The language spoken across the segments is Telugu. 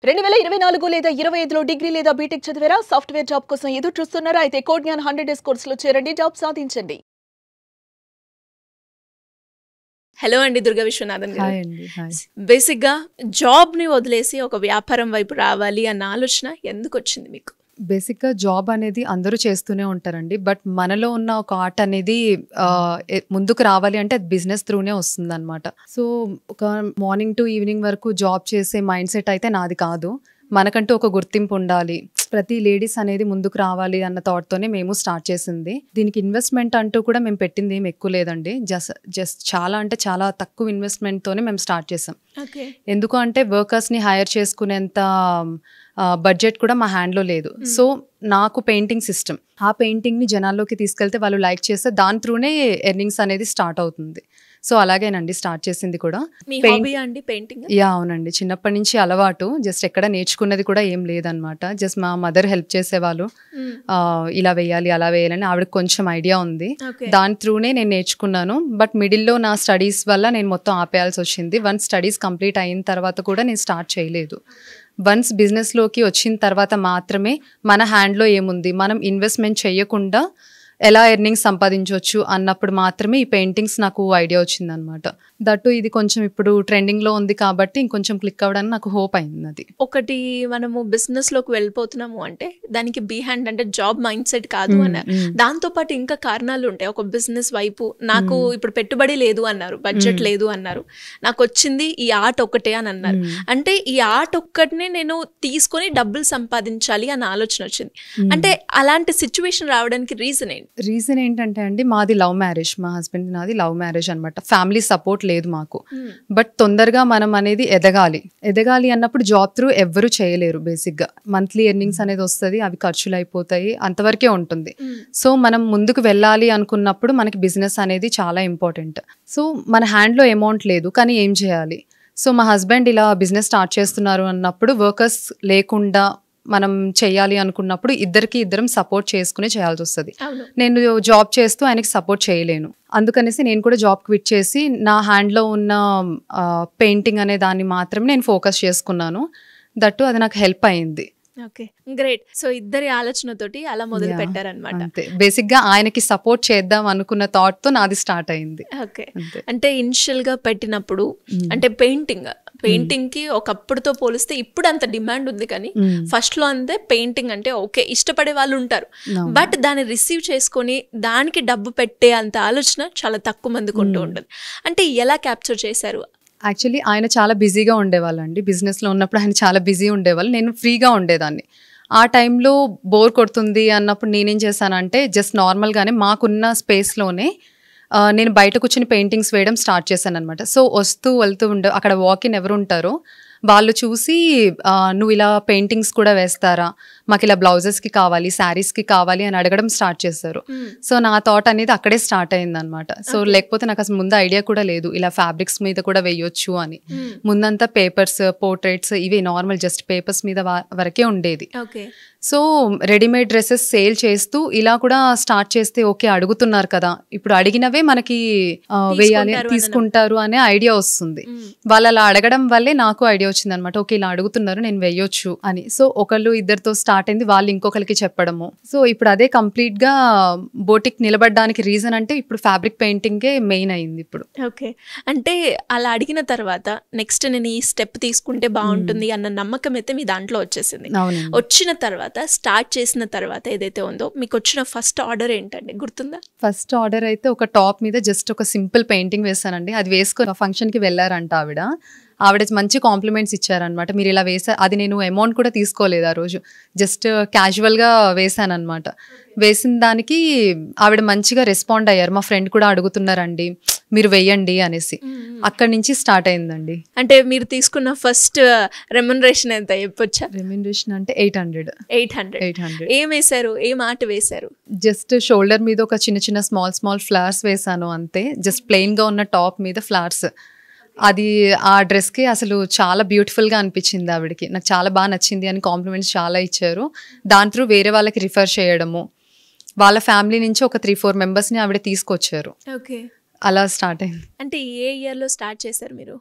2024 లేదా 25లో డిగ్రీ లేదా బీటెక్ చదివారా? సాఫ్ట్‌వేర్ జాబ్ కోసం ఎదురు చూస్తున్నారా? అయితే కోడ్ జ్ఞాన్ 100 డేస్ కోర్సులో చేరండి, జాబ్ సాధించండి. హలో అండి దుర్గా విశ్వనాథన్ గారు. హాయ్ అండి. హాయ్. బేసిక్‌గా జాబ్‌ని వదిలేసి ఒక వ్యాపారం వైపు రావాలి అన్న ఆలోచన ఎందుకొచ్చింది మీకు? బేసిక్‌గా జాబ్ అనేది అందరూ చేస్తూనే ఉంటారండి. బట్ మనలో ఉన్న ఒక ఆర్ట్ అనేది ముందుకు రావాలి అంటే అది బిజినెస్ త్రూనే వస్తుందన్నమాట. సో ఒక మార్నింగ్ టు ఈవినింగ్ వరకు జాబ్ చేసే మైండ్ సెట్ అయితే నాది కాదు. మనకంటూ ఒక గుర్తింపు ఉండాలి, ప్రతి లేడీస్ అనేది ముందుకు రావాలి అన్న థాట్తోనే మేము స్టార్ట్ చేసింది. దీనికి ఇన్వెస్ట్మెంట్ అంటూ కూడా మేము పెట్టింది ఏం ఎక్కువ లేదండి. జస్ట్ చాలా అంటే చాలా తక్కువ ఇన్వెస్ట్మెంట్తోనే మేము స్టార్ట్ చేసాం. ఎందుకు అంటే వర్కర్స్ని హైర్ చేసుకునేంత బడ్జెట్ కూడా మా హ్యాండ్లో లేదు. సో నాకు పెయింటింగ్ సిస్టమ్, ఆ పెయింటింగ్ని జనాల్లోకి తీసుకెళ్తే వాళ్ళు లైక్ చేస్తే దాని త్రూనే ఎర్నింగ్స్ అనేది స్టార్ట్ అవుతుంది. సో అలాగేనండి స్టార్ట్ చేసింది కూడా. యా అవునండి, చిన్నప్పటి నుంచి అలవాటు. జస్ట్ ఎక్కడ నేర్చుకున్నది కూడా ఏం లేదనమాట. జస్ట్ మా మదర్ హెల్ప్ చేసేవాళ్ళు, ఇలా వేయాలి అలా వేయాలని ఆవిడకి కొంచెం ఐడియా ఉంది. దాని త్రూనే నేను నేర్చుకున్నాను. బట్ మిడిల్లో నా స్టడీస్ వల్ల నేను మొత్తం ఆపేయాల్సి వచ్చింది. వన్స్ స్టడీస్ కంప్లీట్ అయిన తర్వాత కూడా నేను స్టార్ట్ చేయలేదు. వన్స్ బిజినెస్లోకి వచ్చిన తర్వాత మాత్రమే మన హ్యాండ్లో ఏముంది, మనం ఇన్వెస్ట్మెంట్ చేయకుండా ఎలా ఎర్నింగ్స్ సంపాదించవచ్చు అన్నప్పుడు మాత్రమే ఈ పెయింటింగ్స్ నాకు ఐడియా వచ్చిందనమాట. దట్టు ఇది కొంచెం ఇప్పుడు ట్రెండింగ్లో ఉంది కాబట్టి ఇంకొంచెం క్లిక్ అవ్వడానికి నాకు హోప్ అయింది. అది ఒకటి, మనము బిజినెస్లోకి వెళ్ళిపోతున్నాము అంటే దానికి బీ హ్యాండ్ అంటే జాబ్ మైండ్ సెట్ కాదు అన్నారు. దాంతోపాటు ఇంకా కారణాలు ఉంటాయి. ఒక బిజినెస్ వైపు నాకు ఇప్పుడు పెట్టుబడి లేదు అన్నారు, బడ్జెట్ లేదు అన్నారు, నాకు వచ్చింది ఈ ఆర్ట్ ఒకటే అని అన్నారు. అంటే ఈ ఆర్ట్ ఒక్కటినే నేను తీసుకొని డబ్బులు సంపాదించాలి అన్న ఆలోచన వచ్చింది. అంటే అలాంటి సిచ్యువేషన్ రావడానికి రీజన్ ఏంటంటే అండి, మాది లవ్ మ్యారేజ్, మా హస్బెండ్ నాది లవ్ మ్యారేజ్ అనమాట. ఫ్యామిలీ సపోర్ట్ లేదు మాకు. బట్ తొందరగా మనం అనేది ఎదగాలి అన్నప్పుడు జాబ్ త్రూ ఎవ్వరూ చేయలేరు. బేసిక్గా మంత్లీ ఎర్నింగ్స్ అనేది వస్తుంది, అవి ఖర్చులు అయిపోతాయి, అంతవరకే ఉంటుంది. సో మనం ముందుకు వెళ్ళాలి అనుకున్నప్పుడు మనకి బిజినెస్ అనేది చాలా ఇంపార్టెంట్. సో మన హ్యాండ్లో అమౌంట్ లేదు, కానీ ఏం చేయాలి? సో మా హస్బెండ్ ఇలా బిజినెస్ స్టార్ట్ చేస్తున్నారు అన్నప్పుడు వర్కర్స్ లేకుండా మనం చేయాలి అనుకున్నప్పుడు ఇద్దరం సపోర్ట్ చేసుకుని చేయాల్సి వస్తుంది. నేను జాబ్ చేస్తూ ఆయనకి సపోర్ట్ చేయలేను. అందుకనేసి నేను కూడా జాబ్ క్విట్ చేసి నా హ్యాండ్లో ఉన్న పెయింటింగ్ అనే దాన్ని మాత్రమే నేను ఫోకస్ చేసుకున్నాను. దట్టు అది నాకు హెల్ప్ అయింది. Okay, great. సో ఇద్దరి ఆలోచనతోటి అలా మొదలు పెట్టారనమాట. బేసిక్ గా ఆయనకి సపోర్ట్ చేద్దాం అనుకున్న థాట్ తో నాది స్టార్ట్ అయింది. ఓకే, అంటే ఇనిషియల్ గా పెట్టినప్పుడు అంటే పెయింటింగ్ కి ఒకప్పుడుతో పోలిస్తే ఇప్పుడు అంత డిమాండ్ ఉంది, కానీ ఫస్ట్ లో అంతే పెయింటింగ్ అంటే ఓకే ఇష్టపడే వాళ్ళు ఉంటారు, బట్ దాన్ని రిసీవ్ చేసుకొని దానికి డబ్బు పెట్టే అంత ఆలోచన చాలా తక్కువ మందికి ఉంటూ ఉంటుంది. అంటే ఎలా క్యాప్చర్ చేశారు? యాక్చువల్లీ ఆయన చాలా బిజీగా ఉండేవాళ్ళు అండి. బిజినెస్లో ఉన్నప్పుడు ఆయన చాలా బిజీ ఉండేవాళ్ళు, నేను ఫ్రీగా ఉండేదాన్ని. ఆ టైంలో బోర్ కొడుతుంది అన్నప్పుడు నేనేం చేశానంటే జస్ట్ నార్మల్గానే మాకున్న స్పేస్లోనే నేను బయట కూర్చొని పెయింటింగ్స్ వేయడం స్టార్ట్ చేశాను అనమాట. సో వస్తూ వెళ్తూ అక్కడ వాకిన్ ఎవరు ఉంటారో వాళ్ళు చూసి నువ్వు ఇలా పెయింటింగ్స్ కూడా వేస్తారా, మాకు ఇలా బ్లౌజెస్కి కావాలి, శారీస్కి కావాలి అని అడగడం స్టార్ట్ చేశారు. సో నా థాట్ అనేది అక్కడే స్టార్ట్ అయింది అనమాట. సో లేకపోతే నాకు అసలు ముందు ఐడియా కూడా లేదు ఇలా ఫ్యాబ్రిక్స్ మీద కూడా వేయొచ్చు అని. ముందంతా పేపర్స్, పోర్ట్రేట్స్ ఇవి నార్మల్ జస్ట్ పేపర్స్ మీద వరకే ఉండేది. సో రెడీమేడ్ డ్రెస్సెస్ సేల్ చేస్తూ ఇలా కూడా స్టార్ట్ చేస్తే ఓకే అడుగుతున్నారు కదా, ఇప్పుడు అడిగినవే మనకి వేయాలి, తీసుకుంటారు అనే ఐడియా వస్తుంది. వాళ్ళు అలా అడగడం వల్లే నాకు ఐడియా వచ్చింది అనమాట. ఓకే ఇలా అడుగుతున్నారు, నేను వేయొచ్చు అని. సో ఒకళ్ళు ఇద్దరితో స్టార్ట్ అయింది, వాళ్ళు ఇంకొకరికి చెప్పడము. సో ఇప్పుడు అదే కంప్లీట్ గా బోటిక్ నిలబడడానికి రీజన్ అంటే ఇప్పుడు ఫ్యాబ్రిక్ పెయింటింగే మెయిన్ అయింది ఇప్పుడు. ఓకే, అంటే అలా అడిగిన తర్వాత నెక్స్ట్ నేను ఈ స్టెప్ తీసుకుంటే బాగుంటుంది అన్న నమ్మకం అయితే మీ దాంట్లో వచ్చేసింది. వచ్చిన తర్వాత స్టార్ట్ చేసిన తర్వాత ఏదైతే ఉందో మీకు వచ్చిన ఫస్ట్ ఆర్డర్ ఏంటండి, గుర్తుందా? ఫస్ట్ ఆర్డర్ అయితే ఒక టాప్ మీద జస్ట్ ఒక సింపుల్ పెయింటింగ్ వేసానండి. అది వేసుకొని ఫంక్షన్ కి వెళ్ళారంట ఆవిడ మంచి కాంప్లిమెంట్స్ ఇచ్చారనమాట. మీరు ఇలా వేసారు, అది నేను అమౌంట్ కూడా తీసుకోలేదు ఆ రోజు, జస్ట్ క్యాజువల్గా వేసానమాట. వేసిన దానికి ఆవిడ మంచిగా రెస్పాండ్ అయ్యారు. మా ఫ్రెండ్ కూడా అడుగుతున్నారండి మీరు వేయండి అనేసి. అక్కడి నుంచి స్టార్ట్ అయిందండి. అంటే మీరు తీసుకున్న ఫస్ట్ రెమ్యునరేషన్ ఎంత చెప్పొచ్చా? రెమ్యునరేషన్ అంటే 800. ఏం వేశారు, ఏం ఆర్ట్ వేశారు? జస్ట్ షోల్డర్ మీద ఒక చిన్న స్మాల్ ఫ్లవర్స్ వేసాను అంతే. జస్ట్ ప్లెయిన్ గా ఉన్న టాప్ మీద ఫ్లవర్స్. అది ఆ డ్రెస్కి అసలు చాలా బ్యూటిఫుల్గా అనిపించింది ఆవిడకి. నాకు చాలా బాగా నచ్చింది అని కాంప్లిమెంట్స్ చాలా ఇచ్చారు. దాని త్రూ వేరే వాళ్ళకి రిఫర్ చేయడము, వాళ్ళ ఫ్యామిలీ నుంచి ఒక 3-4 మెంబర్స్ని ఆవిడ తీసుకొచ్చారు. అలా స్టార్ట్ అయింది. అంటే ఏ ఇయర్లో స్టార్ట్ చేశారు మీరు?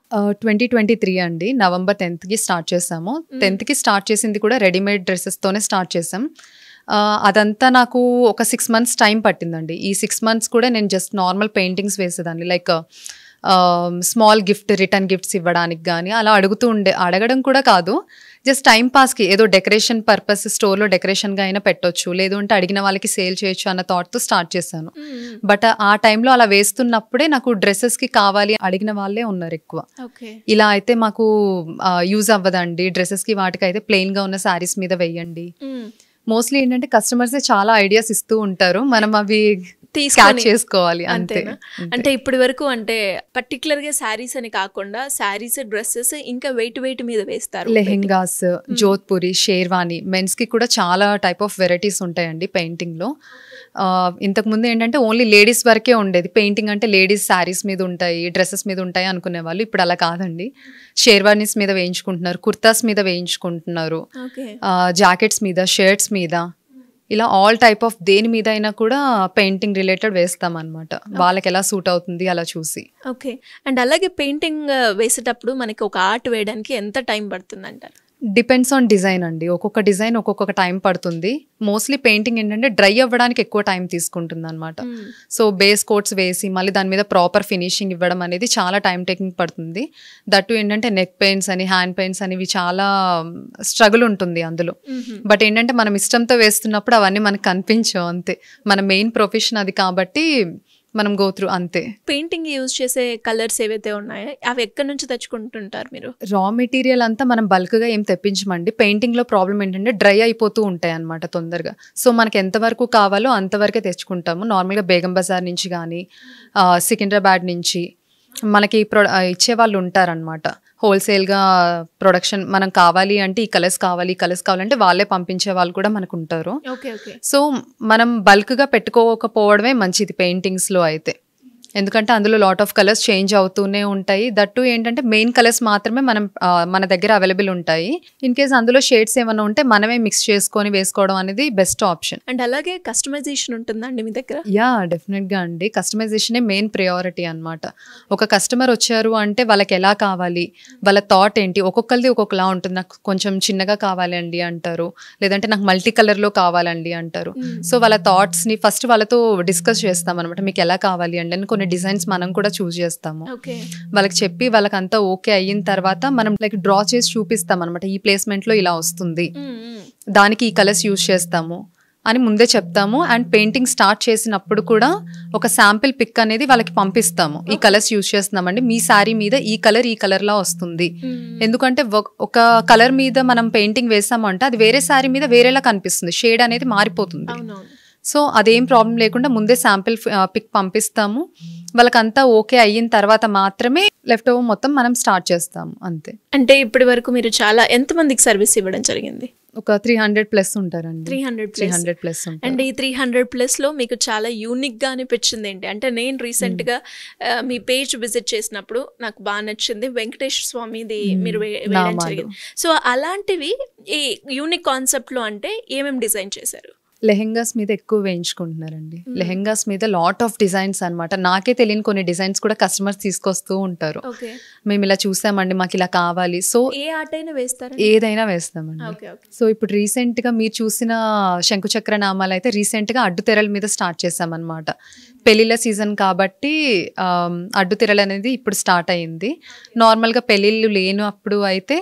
2023 అండి, November 10th స్టార్ట్ చేసాము. 10th స్టార్ట్ చేసింది కూడా రెడీమేడ్ డ్రెస్సెస్తోనే స్టార్ట్ చేసాం. అదంతా నాకు ఒక 6 months టైం పట్టిందండి. ఈ 6 months కూడా నేను జస్ట్ నార్మల్ పెయింటింగ్స్ వేసేదాన్ని, like small gift, return gifts ఇవ్వడానికి కానీ అలా అడగడం కూడా కాదు, జస్ట్ టైం పాస్కి ఏదో డెకరేషన్ పర్పస్ స్టోర్లో డెకరేషన్గా అయినా పెట్టొచ్చు, లేదు అంటే అడిగిన వాళ్ళకి సేల్ చేయొచ్చు అన్న థాట్తో స్టార్ట్ చేశాను. బట్ ఆ టైంలో అలా వేస్తున్నప్పుడే నాకు డ్రెస్సెస్కి కావాలి అడిగిన వాళ్ళే ఉన్నారు ఎక్కువ. ఇలా అయితే మాకు యూజ్ అవ్వదండి, డ్రెస్సెస్కి వాటికి అయితే ప్లెయిన్గా ఉన్న శారీస్ మీద వేయండి. మోస్ట్లీ ఏంటంటే కస్టమర్సే చాలా ఐడియాస్ ఇస్తూ ఉంటారు, మనం అవి క్యాచ్ చేసుకోవాలి అంతే. అంటే ఇప్పటి వరకు అంటే పర్టికులర్ గా శారీస్ అని కాకుండా శారీస్, డ్రెస్సెస్, ఇంకా వెయిట్ మీద వేస్తారు, లెహెంగాస్, జోధ్పురి, షేర్వాణి, మెన్స్ కి కూడా చాలా టైప్ ఆఫ్ వెరైటీస్ ఉంటాయండి పెయింటింగ్ లో. ఇంతకు ముందు ఏంటంటే ఓన్లీ లేడీస్ వరకే ఉండేది పెయింటింగ్, అంటే లేడీస్ శారీస్ మీద ఉంటాయి, డ్రెస్సెస్ మీద ఉంటాయి అనుకునే వాళ్ళు. ఇప్పుడు అలా కాదండి, షేర్వానీస్ మీద వేయించుకుంటున్నారు, కుర్తాస్ మీద వేయించుకుంటున్నారు, జాకెట్స్ మీద, షర్ట్స్ మీద, ఇలా ఆల్ టైప్ ఆఫ్ దేని మీద అయినా కూడా పెయింటింగ్ రిలేటెడ్ వేస్తాం అనమాట, వాళ్ళకి ఎలా సూట్ అవుతుంది అలా చూసి. ఓకే. అండ్ అలాగే పెయింటింగ్ వేసేటప్పుడు మనకి ఒక ఆర్ట్ వేయడానికి ఎంత టైం పడుతుంది అంటారు? డిపెండ్స్ ఆన్ డిజైన్ అండి, ఒక్కొక్క డిజైన్ ఒక్కొక్క టైం పడుతుంది. మోస్ట్లీ పెయింటింగ్ ఏంటంటే డ్రై అవ్వడానికి ఎక్కువ టైం తీసుకుంటుంది అనమాట. సో బేస్ కోట్స్ వేసి మళ్ళీ దాని మీద ప్రాపర్ ఫినిషింగ్ ఇవ్వడం అనేది చాలా టైం టేకింగ్ పడుతుంది. దట్టు ఏంటంటే నెక్ పెయిన్స్ అని, హ్యాండ్ పెయిన్స్ అనేవి చాలా స్ట్రగుల్ ఉంటుంది అందులో. బట్ ఏంటంటే మనం ఇష్టంతో వేస్తున్నప్పుడు అవన్నీ మనకు కనిపించవు, అంతే. మన మెయిన్ ప్రొఫెషన్ అది కాబట్టి మనం గో త్రూ అంతే. పెయింటింగ్ యూజ్ చేసే కలర్స్ ఏవైతే ఉన్నాయో అవి ఎక్కడి నుంచి తెచ్చుకుంటుంటారు మీరు? రా మెటీరియల్ అంతా మనం బల్క్గా ఏం తెప్పించమండి. పెయింటింగ్లో ప్రాబ్లం ఏంటంటే డ్రై అయిపోతూ ఉంటాయి అనమాట తొందరగా. సో మనకి ఎంతవరకు కావాలో అంతవరకే తెచ్చుకుంటాము. నార్మల్గా బేగం బజార్ నుంచి కానీ సికింద్రాబాద్ నుంచి మనకి ఇచ్చే వాళ్ళు ఉంటారనమాట, హోల్సేల్గా ప్రొడక్షన్. మనం కావాలి అంటే ఈ కలర్స్ కావాలంటే వాళ్ళే పంపించే వాళ్ళు కూడా మనకు ఉంటారు. సో మనం బల్క్గా పెట్టుకోకపోవడమే మంచిది పెయింటింగ్స్లో అయితే, ఎందుకంటే అందులో లాట్ ఆఫ్ కలర్స్ చేంజ్ అవుతూనే ఉంటాయి. దట్టు ఏంటంటే మెయిన్ కలర్స్ మాత్రమే మన దగ్గర అవైలబుల్ ఉంటాయి. ఇన్ కేస్ అందులో షేడ్స్ ఏమైనా ఉంటే మనమే మిక్స్ చేసుకొని వేసుకోవడం అనేది బెస్ట్ ఆప్షన్. అండ్ అలాగే కస్టమైజేషన్ ఉంటుందండి మీ దగ్గర? యా, డెఫినెట్గా అండి, కస్టమైజేషనే మెయిన్ ప్రయారిటీ అనమాట. ఒక కస్టమర్ వచ్చారు అంటే వాళ్ళకి ఎలా కావాలి, వాళ్ళ థాట్ ఏంటి, ఒక్కొక్కరిది ఒక్కొక్కలా ఉంటుంది. నాకు కొంచెం చిన్నగా కావాలండి అంటారు, లేదంటే నాకు మల్టీ కలర్లో కావాలండి అంటారు. సో వాళ్ళ థాట్స్ని ఫస్ట్ వాళ్ళతో డిస్కస్ చేస్తాం అనమాట, మీకు ఎలా కావాలి అండి అని. కొన్ని డిజైన్స్ మనం కూడా చూస్ చేస్తాము, వాళ్ళకి చెప్పి వాళ్ళకంతా ఓకే అయిన తర్వాత మనం లైక్ డ్రా చేసి చూపిస్తాం అనమాట, ఈ ప్లేస్మెంట్ లో ఇలా వస్తుంది, దానికి ఈ కలర్స్ యూజ్ చేస్తాము అని ముందే చెప్తాము. అండ్ పెయింటింగ్ స్టార్ట్ చేసినప్పుడు కూడా ఒక శాంపిల్ పిక్ అనేది వాళ్ళకి పంపిస్తాము, ఈ కలర్స్ యూజ్ చేస్తున్నామండి, మీ శారీ మీద ఈ కలర్ లా వస్తుంది. ఎందుకంటే ఒక కలర్ మీద మనం పెయింటింగ్ వేసామంటే అది వేరే శారీ మీద వేరేలా కనిపిస్తుంది, షేడ్ అనేది మారిపోతుంది. సో అదేం ప్రాబ్లం లేకుండా ముందే శాంపిల్ పిక్ పంపిస్తాము, వాళ్ళకంతా ఓకే అయిన తర్వాత మాత్రమే లెఫ్ట్ ఓవర్ మొత్తం మనం స్టార్ట్ చేస్తాము, అంతే. అంటే ఇప్పటి వరకు మీరు చాలా ఎంతమందికి సర్వీస్ ఇవ్వడం జరిగింది? ఒక 300+ ఉంటారండి. 300+. అండ్ ఈ 300+ లో మీకు చాలా యూనిక్ గా అనిపించింది ఏంటి అంటే, నేను రీసెంట్ గా మీ పేజ్ విజిట్ చేసినప్పుడు నాకు బాగా నచ్చింది, వెంకటేశ్వర స్వామిది మీరు వేయడం జరిగింది. సో అలాంటివి ఈ యూనిక్ కాన్సెప్ట్ లో అంటే ఏమేమి డిజైన్ చేశారు? లెహెంగాస్ మీద ఎక్కువ వేయించుకుంటున్నారండి. లెహెంగాస్ మీద లాట్ ఆఫ్ డిజైన్స్ అనమాట. నాకే తెలియని కొన్ని డిజైన్స్ కూడా కస్టమర్స్ తీసుకొస్తూ ఉంటారు. మేము ఇలా చూసామండి, మాకు ఇలా కావాలి. సో ఏ ఆర్ట్ అయినా వేస్తారా? ఏదైనా వేస్తామండి. సో ఇప్పుడు రీసెంట్ గా మీరు చూసిన శంకుచక్ర నామాలు అయితే రీసెంట్ గా అడ్డుతెరల మీద స్టార్ట్ చేసామన్నమాట. పెళ్లిళ్ళ సీజన్ కాబట్టి అడ్డుతెరలు అనేది ఇప్పుడు స్టార్ట్ అయింది. నార్మల్గా పెళ్లిళ్ళు లేనప్పుడు అయితే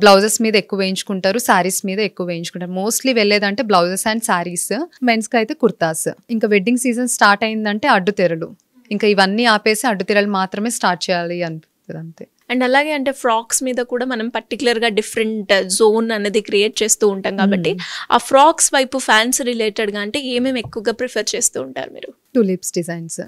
బ్లౌజెస్ మీద ఎక్కువ వేయించుకుంటారు, శారీస్ మీద ఎక్కువ వేయించుకుంటారు. మోస్ట్లీ వెళ్ళేదంటే బ్లౌజెస్ అండ్ శారీస్, మెన్స్ కి అయితే కుర్తాస్. ఇంకా వెడ్డింగ్ సీజన్ స్టార్ట్ అయిందంటే అడ్డుతెరలు, ఇంకా ఇవన్నీ ఆపేసి అడ్డుతెరలు మాత్రమే స్టార్ట్ చేయాలి అనిపిస్తుంది, అంతే. అండ్ అలాగే అంటే ఫ్రాక్స్ మీద కూడా మనం పర్టికులర్గా డిఫరెంట్ జోన్ అనేది క్రియేట్ చేస్తూ ఉంటాం కాబట్టి ఆ ఫ్రాక్స్ వైపు ఫ్యాన్స్ రిలేటెడ్గా అంటే ఏమేమి ఎక్కువగా ప్రిఫర్ చేస్తూ ఉంటారు మీరు? టులిప్స్ డిజైన్స్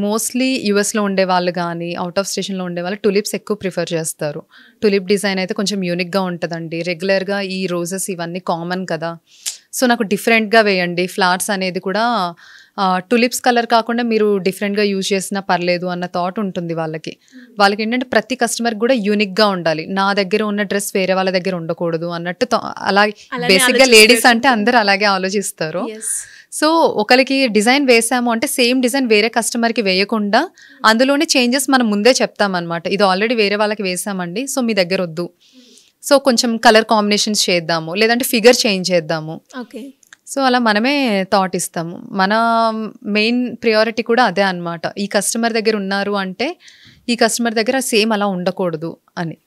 మోస్ట్లీ యూఎస్లో ఉండే వాళ్ళు కానీ అవుట్ ఆఫ్ స్టేషన్లో ఉండే వాళ్ళు టులిప్స్ ఎక్కువ ప్రిఫర్ చేస్తారు. టులిప్ డిజైన్ అయితే కొంచెం యూనిక్గా ఉంటుందండి. రెగ్యులర్గా ఈ రోజెస్ ఇవన్నీ కామన్ కదా, సో నాకు డిఫరెంట్గా వేయండి. ఫ్లవర్స్ అనేది కూడా టులిప్స్ కలర్ కాకుండా మీరు డిఫరెంట్గా యూజ్ చేసినా పర్లేదు అన్న థాట్ ఉంటుంది వాళ్ళకి. ఏంటంటే ప్రతి కస్టమర్కి కూడా యూనిక్గా ఉండాలి, నా దగ్గర ఉన్న డ్రెస్ వేరే వాళ్ళ దగ్గర ఉండకూడదు అన్నట్టు. అలా బేసిక్గా లేడీస్ అంటే అందరూ అలాగే ఆలోచిస్తారు. సో ఒకరికి డిజైన్ వేసాము అంటే సేమ్ డిజైన్ వేరే కస్టమర్కి వేయకుండా అందులోనే చేంజెస్ మనం ముందే చెప్తామన్నమాట. ఇది ఆల్రెడీ వేరే వాళ్ళకి వేసామండి, సో మీ దగ్గర వద్దు, సో కొంచెం కలర్ కాంబినేషన్స్ చేద్దాము, లేదంటే ఫిగర్ చేంజ్ చేద్దాము. ఓకే. సో అలా మనమే థాట్ ఇస్తాము. మన మెయిన్ ప్రియారిటీ కూడా అదే అనమాట. ఈ కస్టమర్ దగ్గర ఉన్నారు అంటే ఈ కస్టమర్ దగ్గర సేమ్ అలా ఉండకూడదు అని.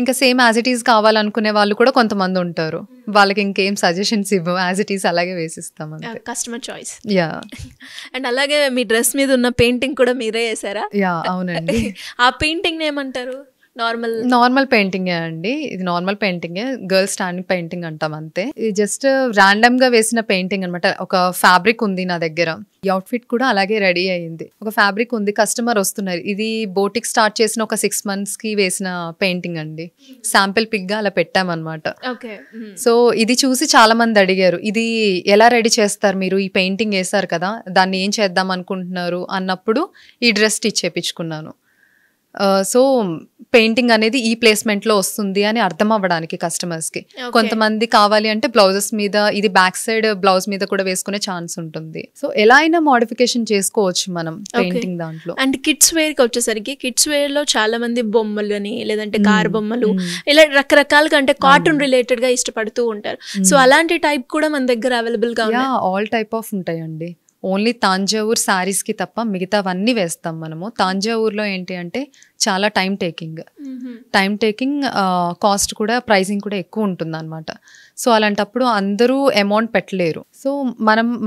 ఇంకా సేమ్ యాజ్ ఇట్ ఈస్ కావాలనుకునే వాళ్ళు కూడా కొంతమంది ఉంటారు, వాళ్ళకి ఇంకేం సజెషన్స్ ఇవ్వం, యాజ్ ఇట్ ఈస్ అలాగే వేసిస్తాం అంతే. Customer choice. యా. అండ్ అలాగే మీ డ్రెస్ మీద ఉన్న పెయింటింగ్ కూడా మీరే చేసారా? యా అవునండి. ఆ పెయింటింగ్ ఏమంటారు? నార్మల్ పెయింటింగే అండి. ఇది నార్మల్ పెయింటింగే, గర్ల్ స్టాండింగ్ పెయింటింగ్ అంటాం అంతే. ఇది జస్ట్ ర్యాండమ్ గా వేసిన పెయింటింగ్ అనమాట. ఒక ఫ్యాబ్రిక్ ఉంది నా దగ్గర, ఈ అవుట్ఫిట్ కూడా అలాగే రెడీ అయ్యింది. ఒక ఫ్యాబ్రిక్ ఉంది, కస్టమర్ వస్తున్నారు. ఇది బోటిక్ స్టార్ట్ చేసిన ఒక 6 months కి వేసిన పెయింటింగ్ అండి. శాంపిల్ పిక్ గా అలా పెట్టామన్నమాట. సో ఇది చూసి చాలా మంది అడిగారు, ఇది ఎలా రెడీ చేస్తారు మీరు, ఈ పెయింటింగ్ వేసారు కదా, దాన్ని ఏం చేద్దాం అనుకుంటున్నారు అన్నప్పుడు ఈ డ్రెస్ స్టిచ్ చేయించుకున్నాను. సో పెయింటింగ్ అనేది ఈ ప్లేస్మెంట్ లో వస్తుంది అని అర్థం అవ్వడానికి కస్టమర్స్ కి. కొంతమంది కావాలి అంటే బ్లౌజెస్ మీద, ఇది బ్యాక్ సైడ్ బ్లౌజ్ మీద కూడా వేసుకునే ఛాన్స్ ఉంటుంది. సో ఎలా అయినా మోడిఫికేషన్ చేసుకోవచ్చు మనం పెయింటింగ్ దాంట్లో. అండ్ కిడ్స్ వేర్ కి వచ్చేసరికి, కిడ్స్ వేర్ లో చాలా మంది బొమ్మలు అని, లేదంటే కార్ బొమ్మలు, ఇలా రకరకాలుగా అంటే కార్టూన్ రిలేటెడ్ గా ఇష్టపడుతూ ఉంటారు. సో అలాంటి టైప్ కూడా మన దగ్గర అవైలబుల్ గా ఉన్నాయి. ఆల్ టైప్ ఆఫ్ ఉంటాయండి. ఓన్లీ తాంజావూర్ శారీస్కి తప్ప మిగతావన్నీ వేస్తాం మనము. తాంజావూర్లో ఏంటి అంటే చాలా టైం టేకింగ్, కాస్ట్ కూడా, ప్రైసింగ్ కూడా ఎక్కువ ఉంటుంది అనమాట. సో అలాంటప్పుడు అందరూ అమౌంట్ పెట్టలేరు. సో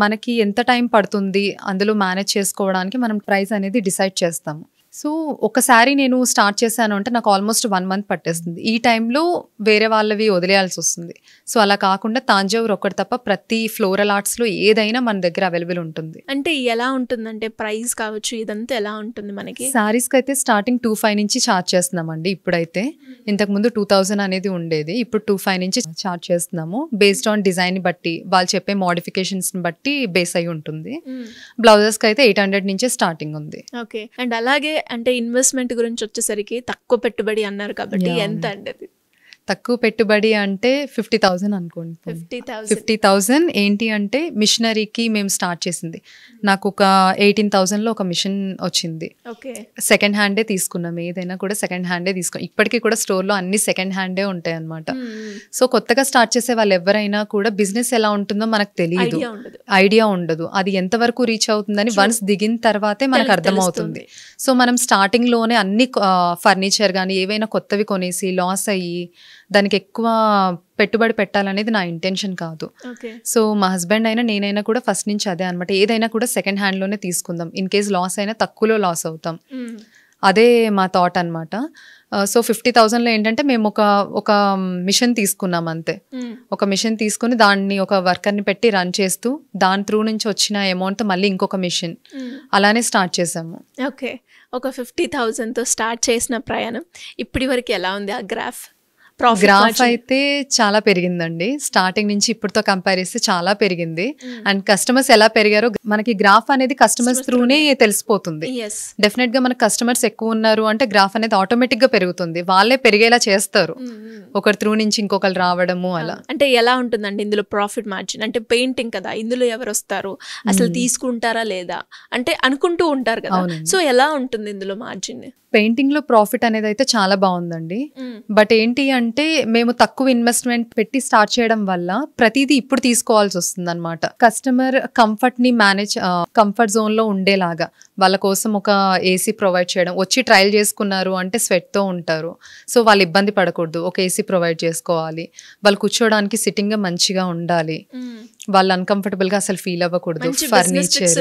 మనకి ఎంత టైం పడుతుంది అందులో మేనేజ్ చేసుకోవడానికి మనం ప్రైస్ అనేది డిసైడ్ చేస్తాము. సో ఒకసారి నేను స్టార్ట్ చేశాను అంటే నాకు ఆల్మోస్ట్ 1 month పట్టేస్తుంది. ఈ టైంలో వేరే వాళ్ళవి వదిలేయాల్సి వస్తుంది. సో అలా కాకుండా తాంజావూర్ ఒక్కటి తప్ప ప్రతి ఫ్లోరల్ ఆర్ట్స్లో ఏదైనా మన దగ్గర అవైలబుల్ ఉంటుంది. అంటే ఎలా ఉంటుందంటే ప్రైస్ కావచ్చు, ఇదంతా ఎలా ఉంటుంది మనకి? శారీస్కి అయితే స్టార్టింగ్ 2,500 నుంచి ఛార్జ్ చేస్తున్నామండి. ఇప్పుడైతే, ఇంతకుముందు 2,000 అనేది ఉండేది, ఇప్పుడు 2,500 నుంచి ఛార్జ్ చేస్తున్నాము. బేస్డ్ ఆన్ డిజైన్ బట్టి, వాళ్ళు చెప్పే మోడిఫికేషన్స్ బట్టి బేస్ అయి ఉంటుంది. బ్లౌజెస్కి అయితే 800 నుంచే స్టార్టింగ్ ఉంది. ఓకే. అండ్ అలాగే అంటే ఇన్వెస్ట్మెంట్ గురించి వచ్చేసరికి తక్కువ పెట్టుబడి అన్నారు కాబట్టి ఎంత అండి అది? తక్కువ పెట్టుబడి అంటే 50,000 అనుకోండి. 50,000 ఏంటి అంటే మిషనరీకి మేము స్టార్ట్ చేసింది. నాకు ఒక 18,000లో ఒక మిషన్ వచ్చింది. సెకండ్ హ్యాండే తీసుకున్నాం, ఏదైనా కూడా సెకండ్ హ్యాండే తీసుకున్నాం. ఇప్పటికీ కూడా స్టోర్లో అన్ని సెకండ్ హ్యాండే ఉంటాయి అనమాట. సో కొత్తగా స్టార్ట్ చేసే వాళ్ళు ఎవరైనా కూడా బిజినెస్ ఎలా ఉంటుందో మనకు తెలియదు, ఐడియా ఉండదు. అది ఎంతవరకు రీచ్ అవుతుందని వన్స్ దిగిన తర్వాతే మనకు అర్థమవుతుంది. సో మనం స్టార్టింగ్ లోనే అన్ని ఫర్నిచర్ కానీ ఏవైనా కొత్తవి కొనేసి లాస్ అయ్యి దానికి ఎక్కువ పెట్టుబడి పెట్టాలనేది నా ఇంటెన్షన్ కాదు. సో మా హస్బెండ్ అయినా నేనైనా కూడా ఫస్ట్ నుంచి అదే అనమాట, ఏదైనా కూడా సెకండ్ హ్యాండ్ లోనే తీసుకుందాం, ఇన్ కేస్ లాస్ అయినా తక్కువలో లాస్ అవుతాం, అదే మా థాట్ అనమాట. సో 50,000లో ఏంటంటే మేము ఒక మిషన్ తీసుకున్నాం అంతే. ఒక మిషన్ తీసుకుని దాన్ని ఒక వర్కర్ని పెట్టి రన్ చేస్తూ దాని త్రూ నుంచి వచ్చిన అమౌంట్ మళ్ళీ ఇంకొక మిషన్, అలానే స్టార్ట్ చేసాము. ఓకే. ఒక 50,000తో స్టార్ట్ చేసిన ప్రయాణం ఇప్పటి వరకు ఎలా ఉంది ఆ గ్రాఫ్? గ్రాఫ్ అయితే చాలా పెరిగిందండి. స్టార్టింగ్ నుంచి ఇప్పటితో కంపేర్ చేస్తే చాలా పెరిగింది. అండ్ కస్టమర్స్ ఎలా పెరిగారో మనకి గ్రాఫ్ అనేది కస్టమర్స్ త్రూనే తెలిసిపోతుంది. డెఫినెట్ గా మనకి కస్టమర్స్ ఎక్కువ ఉన్నారు అంటే గ్రాఫ్ అనేది ఆటోమేటిక్ గా పెరుగుతుంది, వాళ్ళే పెరిగేలా చేస్తారు, ఒకరి త్రూ నుంచి ఇంకొకరు రావడము అలా. అంటే ఎలా ఉంటుందండి ఇందులో ప్రాఫిట్ మార్జిన్? అంటే పెయింటింగ్ కదా, ఇందులో ఎవరు వస్తారు, అసలు తీసుకుంటారా లేదా అంటే అనుకుంటూ ఉంటారు కదా, సో ఎలా ఉంటుంది ఇందులో మార్జిన్? పెయింటింగ్ లో ప్రాఫిట్ అనేది అయితే చాలా బాగుందండి. బట్ ఏంటి అంటే మేము తక్కువ ఇన్వెస్ట్మెంట్ పెట్టి స్టార్ట్ చేయడం వల్ల ప్రతిదీ ఇప్పుడు తీసుకోవాల్సి వస్తుంది అనమాట. కస్టమర్ కంఫర్ట్ ని మేనేజ్, కంఫర్ట్ జోన్ లో ఉండేలాగా వాళ్ళ కోసం ఒక ఏసీ ప్రొవైడ్ చేయడం. వచ్చి ట్రయల్ చేసుకున్నారు అంటే స్వెట్ తో ఉంటారు, సో వాళ్ళు ఇబ్బంది పడకూడదు, ఒక ఏసీ ప్రొవైడ్ చేసుకోవాలి. వాళ్ళు కూర్చోడానికి సిట్టింగ్ గా మంచిగా ఉండాలి, వాళ్ళు అన్కంఫర్టబుల్ గా అసలు ఫీల్ అవ్వకూడదు. ఫర్నిచర్.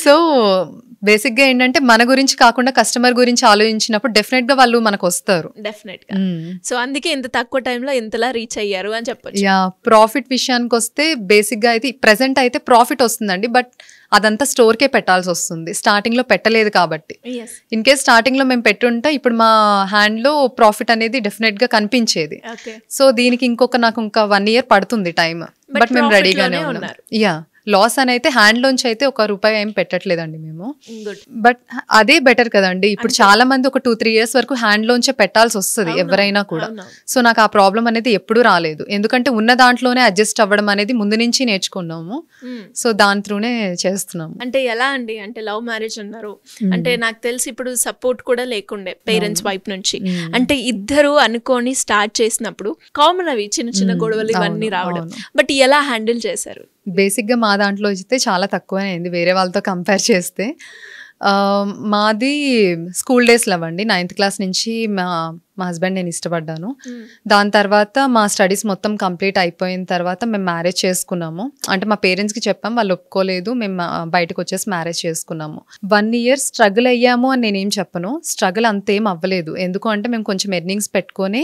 సో బేసిక్ గా ఏంటంటే మన గురించి కాకుండా కస్టమర్ గురించి ఆలోచించినప్పుడు డెఫినెట్ గా వాళ్ళు మనకు వస్తారు. డెఫినెట్ గా. సో అందుకే ఇంత తక్కువ టైంలో ఎంతలా రీచ్ అయ్యారు అని చెప్పొచ్చు. యా. ప్రాఫిట్ విషయానికి వస్తే బేసిక్ గా అయితే ప్రెసెంట్ అయితే ప్రాఫిట్ వస్తుందండి, బట్ అదంతా స్టోర్ కే పెట్టాల్సి వస్తుంది, స్టార్టింగ్ లో పెట్టలేదు కాబట్టి. ఇన్ కేస్ స్టార్టింగ్ లో మేము పెట్టుంటే ఇప్పుడు మా హ్యాండ్ లో ప్రాఫిట్ అనేది డెఫినెట్ గా కనిపించేది. సో దీనికి నాకు ఇంకా 1 year పడుతుంది టైం, బట్ మేము రెడీగానే ఉన్నాం. యా, లాస్ అని అయితే హ్యాండ్ లోంచి అయితే ₹1 ఏం పెట్టట్లేదండి మేము. గుడ్. బట్ అదే బెటర్ కదండి. ఇప్పుడు చాలా మంది ఒక 2-3 years వరకు హ్యాండ్ లోంచే పెట్టాల్సి వస్తుంది ఎవరైనా కూడా. సో నాకు ఆ ప్రాబ్లం అనేది ఎప్పుడూ రాలేదు, ఎందుకంటే ఉన్న దాంట్లోనే అడ్జస్ట్ అవ్వడం అనేది ముందు నుంచి నేర్చుకున్నాము. సో దాని త్రూనే చేస్తున్నాము. అంటే ఎలా అండి, అంటే లవ్ మ్యారేజ్ అన్నారు, అంటే నాకు తెలిసి ఇప్పుడు సపోర్ట్ కూడా లేకుండే పేరెంట్స్ వైపు నుంచి. అంటే ఇద్దరు అనుకొని స్టార్ట్ చేసినప్పుడు కామన్ అవి చిన్న చిన్న గొడవలు ఇవన్నీ రావడం, బట్ ఎలా హ్యాండిల్ చేశారు? బేసిక్ గా మా దాంట్లో అయితే చాలా తక్కువనే అయింది వేరే వాళ్ళతో కంపేర్ చేస్తే. మాది స్కూల్ డేస్ లవ్ అండి. 9th క్లాస్ నుంచి మా హస్బెండ్ నేను ఇష్టపడ్డాను. దాని తర్వాత మా స్టడీస్ మొత్తం కంప్లీట్ అయిపోయిన తర్వాత మేము మ్యారేజ్ చేసుకున్నాము. అంటే మా పేరెంట్స్కి చెప్పాం, వాళ్ళు ఒప్పుకోలేదు, మేము బయటకు వచ్చేసి మ్యారేజ్ చేసుకున్నాము. 1 year స్ట్రగుల్ అయ్యాము అని నేనేం చెప్పను, స్ట్రగుల్ అంతేం అవ్వలేదు. ఎందుకు అంటే మేము కొంచెం ఎర్నింగ్స్ పెట్టుకొని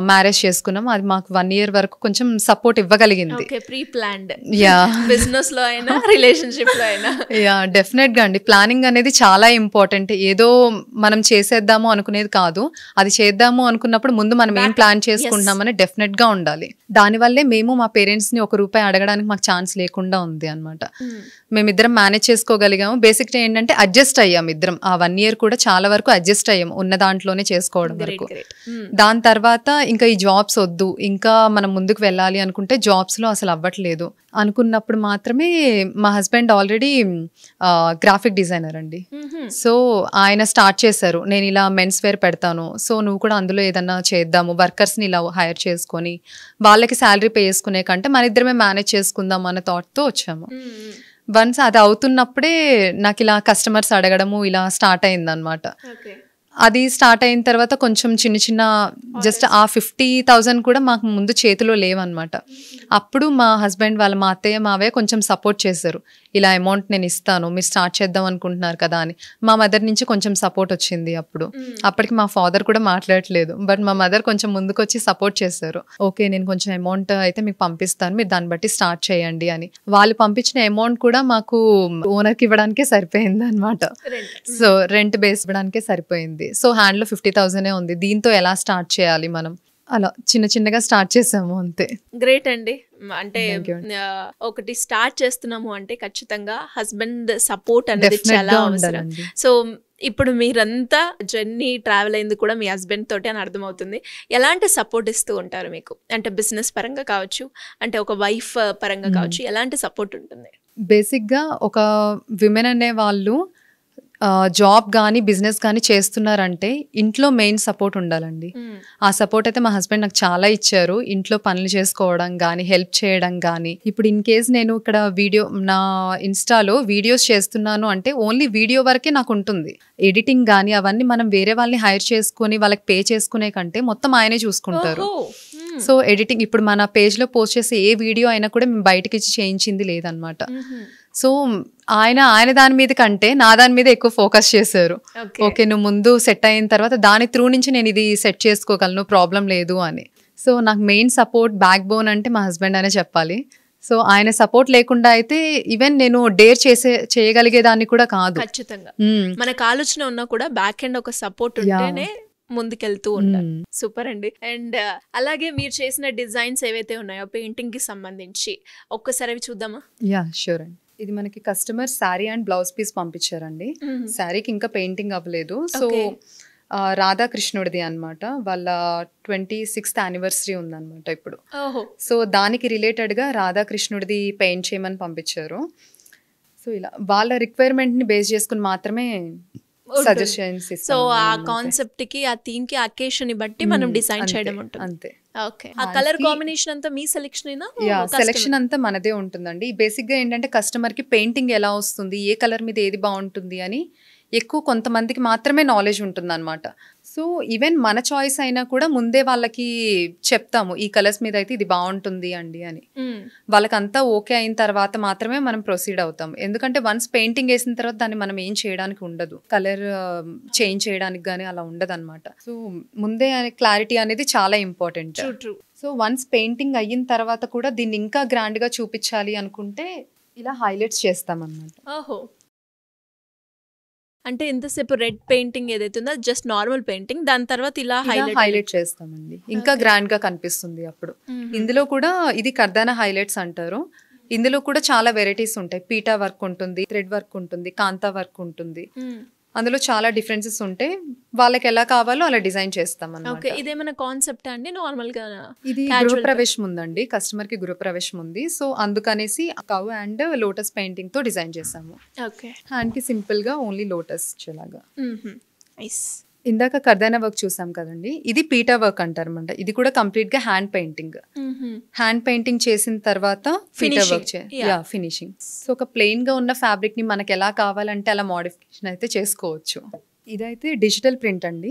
మ్యారేజ్ చేసుకున్నాం. అది మాకు 1 year వరకు కొంచెం సపోర్ట్ ఇవ్వగలిగింది. Pre planned. యా, బిజినెస్ లో అయినా రిలేషన్షిప్ లో అయినా. యా, డెఫినెట్ గా అండి. ప్లానింగ్ అనేది చాలా ఇంపార్టెంట్. ఏదో మనం చేసేద్దాము అనుకునేది కాదు, అది చేద్దాము అనుకున్నప్పుడు ముందు మనం ఏం ప్లాన్ చేసుకుంటున్నామని డెఫినెట్ గా ఉండాలి. దానివల్లే మేము మా పేరెంట్స్ ని ₹1 అడగడానికి మాకు ఛాన్స్ లేకుండా ఉంది అనమాట. మేమిద్దరం మేనేజ్ చేసుకోగలిగాము. బేసిక్ ఏంటంటే అడ్జస్ట్ అయ్యాము ఇద్దరం. ఆ 1 year కూడా చాలా వరకు అడ్జస్ట్ అయ్యాము ఉన్న దాంట్లోనే చేసుకోవడం వరకు. దాని తర్వాత ఇంకా ఈ జాబ్స్ వద్దు, ఇంకా మనం ముందుకు వెళ్ళాలి అనుకుంటే జాబ్స్ లో అసలు అవ్వట్లేదు అనుకున్నప్పుడు మాత్రమే మా హస్బెండ్ ఆల్రెడీ గ్రాఫిక్ డిజైనర్ అండి. సో ఆయన స్టార్ట్ చేశారు, నేను ఇలా మెన్స్ వేర్ పెడతాను, సో నువ్వు కూడా అందులో ఏదన్నా చేద్దాము, వర్కర్స్ని ఇలా హైర్ చేసుకొని వాళ్ళకి శాలరీ పే చేసుకునే కంటే మన ఇద్దరమే మేనేజ్ చేసుకుందాం అన్న థాట్తో వచ్చాము. వన్స్ అది అవుతున్నప్పుడే నాకు ఇలా కస్టమర్స్ అడగడము ఇలా స్టార్ట్ అయింది అనమాట. అది స్టార్ట్ అయిన తర్వాత కొంచెం చిన్న చిన్న జస్ట్ ఆ 50,000 కూడా మాకు ముందు చేతిలో లేవన్నమాట. అప్పుడు మా హస్బెండ్ వాళ్ళ మా అత్తయ్య మావయ్య కొంచెం సపోర్ట్ చేశారు, ఇలా అమౌంట్ నేను ఇస్తాను, మీరు స్టార్ట్ చేద్దాం అనుకుంటున్నారు కదా అని. మా మదర్ నుంచి కొంచెం సపోర్ట్ వచ్చింది. అప్పటికి మా ఫాదర్ కూడా మాట్లాడట్లేదు, బట్ మా మదర్ కొంచెం ముందుకు వచ్చి సపోర్ట్ చేశారు. ఓకే, నేను కొంచెం అమౌంట్ అయితే మీకు పంపిస్తాను, మీరు దాన్ని బట్టి స్టార్ట్ చేయండి అని. వాళ్ళు పంపించిన అమౌంట్ కూడా మాకు ఓనర్కి ఇవ్వడానికే సరిపోయింది అనమాట. సో రెంట్ బేస్ ఇవ్వడానికే సరిపోయింది. సో హ్యాండ్ లో 50,000 ఉంది. దీంతో ఎలా స్టార్ట్ చేయాలి మనం, అలా చిన్న చిన్నగా స్టార్ట్ చేసాము అంతే. గ్రేట్ అండి. అంటే ఒకటి స్టార్ట్ చేస్తున్నాము అంటే ఖచ్చితంగా హస్బెండ్ సపోర్ట్ అనేది చాలా అవసరం. సో ఇప్పుడు మీరంతా జర్నీ ట్రావెల్ అయింది కూడా మీ హస్బెండ్ తోటి అని అర్థమవుతుంది. ఎలాంటి సపోర్ట్ ఇస్తూ ఉంటారు మీకు, అంటే బిజినెస్ పరంగా కావచ్చు, అంటే ఒక వైఫ్ పరంగా కావచ్చు, ఎలాంటి సపోర్ట్ ఉంటుంది? బేసిక్గా ఒక విమెన్ అనే వాళ్ళు జాబ్ కానీ బిజినెస్ కానీ చేస్తున్నారంటే ఇంట్లో మెయిన్ సపోర్ట్ ఉండాలండి. ఆ సపోర్ట్ అయితే మా హస్బెండ్ నాకు చాలా ఇచ్చారు. ఇంట్లో పనులు చేసుకోవడం కానీ, హెల్ప్ చేయడం కానీ. ఇప్పుడు ఇన్ కేస్ నేను ఇక్కడ నా ఇన్స్టాలో వీడియోస్ చేస్తున్నాను అంటే ఓన్లీ వీడియో వరకే నాకు ఉంటుంది. ఎడిటింగ్ కానీ అవన్నీ మనం వేరే వాళ్ళని హైర్ చేసుకుని వాళ్ళకి పే చేసుకునే కంటే మొత్తం ఆయనే చూసుకుంటారు. సో ఎడిటింగ్ ఇప్పుడు మన పేజ్లో పోస్ట్ చేసే ఏ వీడియో అయినా కూడా మేము బయటకి ఇచ్చి చేయించింది లేదనమాట. సో ఆయన దాని మీద కంటే నా దాని మీద ఎక్కువ ఫోకస్ చేశారు. ఓకే, నువ్వు ముందు సెట్ అయిన తర్వాత దాని త్రూ నుంచి నేను ఇది సెట్ చేసుకోగలను, ప్రాబ్లం లేదు అని. సో నాకు మెయిన్ సపోర్ట్, బ్యాక్ బోన్ అంటే మా హస్బెండ్ అనే చెప్పాలి. సో ఆయన సపోర్ట్ లేకుండా అయితే ఈవెన్ నేను డేర్ చేయగలిగేదాన్ని కూడా కాదు. ఖచ్చితంగా మనకు ఆలోచన ఉన్నా కూడా బ్యాక్ ఎండ్ ఒక సపోర్ట్ ఉంటేనే ముందుకెళ్తూ ఉంటారు. సూపర్ అండి. అండ్ అలాగే మీరు చేసిన డిజైన్స్ ఏవైతే ఉన్నాయో పెయింటింగ్ కి సంబంధించి ఒక్కసారి అవి చూద్దామా? యా, షూర్ అండి. ఇది మనకి customer sari and blouse piece పంపించారండి. శారీకి ఇంకా పెయింటింగ్ అవ్వలేదు. సో రాధాకృష్ణుడిది అనమాట, వాళ్ళ 26th anniversary ఉందన్నమాట ఇప్పుడు. సో దానికి రిలేటెడ్ గా రాధాకృష్ణుడిది పెయింట్ చేయమని పంపించారు. సో ఇలా వాళ్ళ రిక్వైర్మెంట్ ని బేస్ చేసుకుని మాత్రమే సజెషన్స్ ఇస్తాం. సో ఆ కాన్సెప్ట్ కి, ఆ థీమ్ కి, అకేషన్ ని బట్టి మనం డిజైన్ చేయడం ఉంటుంది అంతే. ఓకే, ఆ కలర్ కాంబినేషన్ అంతా మీ సెలెక్షన్ అయినా? యా, సెలెక్షన్ అంతా మనదే ఉంటుందండి. బేసిక్ గా ఏంటంటే కస్టమర్ కి పెయింటింగ్ ఎలా వస్తుంది, ఏ కలర్ మీద ఏది బాగుంటుంది అని ఎక్కువ కొంతమందికి మాత్రమే నాలెడ్జ్ ఉంటుంది అనమాట. సో ఈవెన్ మన చాయిస్ అయినా కూడా ముందే వాళ్ళకి చెప్తాము, ఈ కలర్స్ మీద అయితే ఇది బాగుంటుంది అండి అని. వాళ్ళకంతా ఓకే అయిన తర్వాత మాత్రమే మనం ప్రొసీడ్ అవుతాం. ఎందుకంటే వన్స్ పెయింటింగ్ వేసిన తర్వాత దాన్ని మనం ఏం చేయడానికి ఉండదు, కలర్ చేంజ్ చేయడానికి కానీ అలా ఉండదు అనమాట. సో ముందే క్లారిటీ అనేది చాలా ఇంపార్టెంట్. సో వన్స్ పెయింటింగ్ అయిన తర్వాత కూడా దీన్ని ఇంకా గ్రాండ్ గా చూపించాలి అనుకుంటే ఇలా హైలైట్స్ చేస్తాం అన్నమాట. ఓహో, అంటే ఇంతసేపు రెడ్ పెయింటింగ్ ఏదైతే ఉందో జస్ట్ నార్మల్ పెయింటింగ్, దాని తర్వాత ఇలా హైలైట్ చేస్తామండి, ఇంకా గ్రాండ్ గా కనిపిస్తుంది అప్పుడు. ఇందులో కూడా ఇది కర్దానా హైలైట్స్ అంటారు. ఇందులో కూడా చాలా వెరైటీస్ ఉంటాయి. పీటా వర్క్ ఉంటుంది, థ్రెడ్ వర్క్ ఉంటుంది, కాంతా వర్క్ ఉంటుంది. అందులో చాలా డిఫరెన్సెస్ ఉంటాయి. వాళ్ళకి ఎలా కావాలో అలా డిజైన్ చేస్తాం అన్నమాట. ఇదేమైనా కాన్సెప్ట్ అండి నార్మల్ గా? ఇది గృహప్రవేశం ఉందండి, కస్టమర్ కి గృహప్రవేశం ఉంది. సో అందుకనేసి కౌ అండ్ లోటస్ పెయింటింగ్ తో డిజైన్ చేసాము. హ్యాండ్ కి సింపుల్ గా ఓన్లీ లోటస్ వచ్చేలాగా. ఇందాక కర్దానా వర్క్ చూసాం కదండి, ఇది పీటా వర్క్ అంటారు అనమాట. ఇది కూడా కంప్లీట్ గా హ్యాండ్ పెయింటింగ్. హ్యాండ్ పెయింటింగ్ చేసిన తర్వాత పీటా వర్క్ ఫినిషింగ్. సో ఒక ప్లెయిన్ గా ఉన్న ఫ్యాబ్రిక్ ని మనకి ఎలా కావాలంటే అలా మోడిఫికేషన్ అయితే చేసుకోవచ్చు. ఇదైతే డిజిటల్ ప్రింట్ అండి.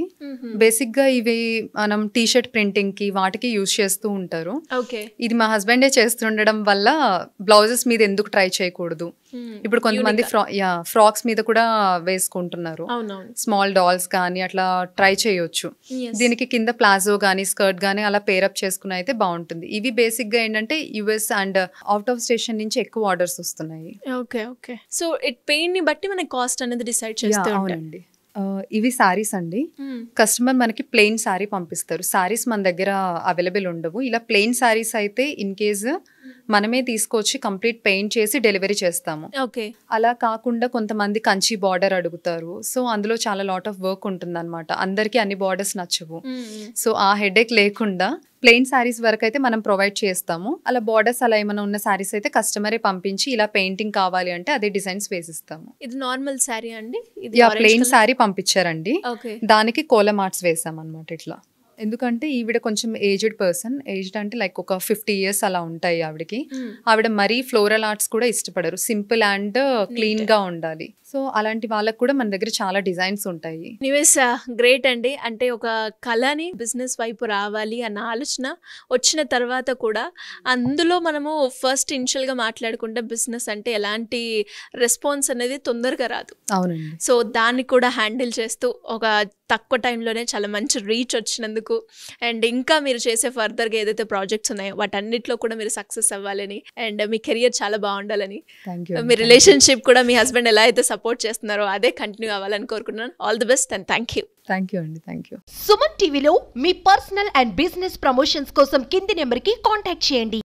బేసిక్ గా ఇవి మనం టీ షర్ట్ ప్రింటింగ్ కి వాటికి యూజ్ చేస్తూ ఉంటారు. ఇది మా హస్బెండే చేస్తుండడం వల్ల బ్లౌజెస్ మీద ఎందుకు ట్రై చేయకూడదు. ఇప్పుడు కొంతమంది ఫ్రాక్స్ మీద కూడా వేసుకుంటున్నారు. స్మాల్ డాల్స్ కానీ అట్లా ట్రై చేయొచ్చు. దీనికి కింద ప్లాజో గానీ స్కర్ట్ గానీ అలా పేరప్ చేసుకుని అయితే బాగుంటుంది. ఇవి బేసిక్ గా ఏంటంటే US and out of station నుంచి ఎక్కువ ఆర్డర్స్ వస్తున్నాయి. సో పెయిన్ ని బట్టి మనకి కాస్ట్ అనేది డిసైడ్ చేస్తాం. ఇవి సారీస్ అండి. కస్టమర్ మనకి ప్లెయిన్ సారీ పంపిస్తారు. సారీస్ మన దగ్గర అవైలబుల్ ఉండవు. ఇలా ప్లెయిన్ సారీస్ అయితే ఇన్ కేస్ మనమే తీసుకొచ్చి కంప్లీట్ పెయింట్ చేసి డెలివరీ చేస్తాము. అలా కాకుండా కొంతమంది కంచి బార్డర్ అడుగుతారు. సో అందులో చాలా లాట్ ఆఫ్ వర్క్ ఉంటుంది అనమాట. అందరికి అన్ని బార్డర్స్ నచ్చవు. సో ఆ హెడేక్ లేకుండా ప్లెయిన్ సారీస్ వరకు అయితే మనం ప్రొవైడ్ చేస్తాము. అలా బార్డర్స్ అలా ఏమైనా ఉన్న సారీస్ అయితే కస్టమరే పంపించి ఇలా పెయింటింగ్ కావాలి అంటే అదే డిజైన్స్ వేసిస్తాము. ఇది నార్మల్ సారీ అండి? ప్లెయిన్ సారీ పంపించారండి, దానికి కోలం ఆర్ట్స్ వేసాం అనమాట. ఇట్లా ఎందుకంటే ఈవిడ కొంచెం ఏజ్డ్ పర్సన్. ఏజ్డ్ అంటే లైక్ ఒక 50 years అలా ఉంటాయి ఆవిడకి. ఆవిడ మరీ ఫ్లోరల్ ఆర్ట్స్ కూడా ఇష్టపడరు, సింపుల్ అండ్ క్లీన్ గా ఉండాలి. సో అలాంటి వాళ్ళకి కూడా మన దగ్గర చాలా డిజైన్స్ ఉంటాయి. గ్రేట్ అండి. అంటే ఒక కళని బిజినెస్ వైపు రావాలి అన్న ఆలోచన వచ్చిన తర్వాత కూడా అందులో మనము ఫస్ట్ ఇనిషియల్ గా మాట్లాడుకుంటే బిజినెస్ అంటే ఎలాంటి రెస్పాన్స్ అనేది తొందరగా రాదు. అవునండి. సో దాన్ని కూడా హ్యాండిల్ చేస్తూ ఒక తక్కువ టైంలోనే చాలా మంచి రీచ్ వచ్చినందుకు అండ్ ఇంకా మీరు చేసే ఫర్దర్గా ఏదైతే ప్రాజెక్ట్స్ ఉన్నాయో వాటన్నిటిలో కూడా మీరు సక్సెస్ అవ్వాలని అండ్ మీ కెరియర్ చాలా బాగుండాలని, మీ రిలేషన్షిప్ కూడా మీ హస్బెండ్ ఎలా అయితే సపోర్ట్ చేస్తున్నారో అదే కంటిన్యూ అవ్వాలని కోరుకుంటున్నాను. All the best and thank you. Thank you అండి. Thank you. సుమన్ టీవీలో మీ పర్సనల్ అండ్ బిజినెస్ ప్రమోషన్స్ కోసం కింది నెంబర్కి కాంటాక్ట్ చేయండి.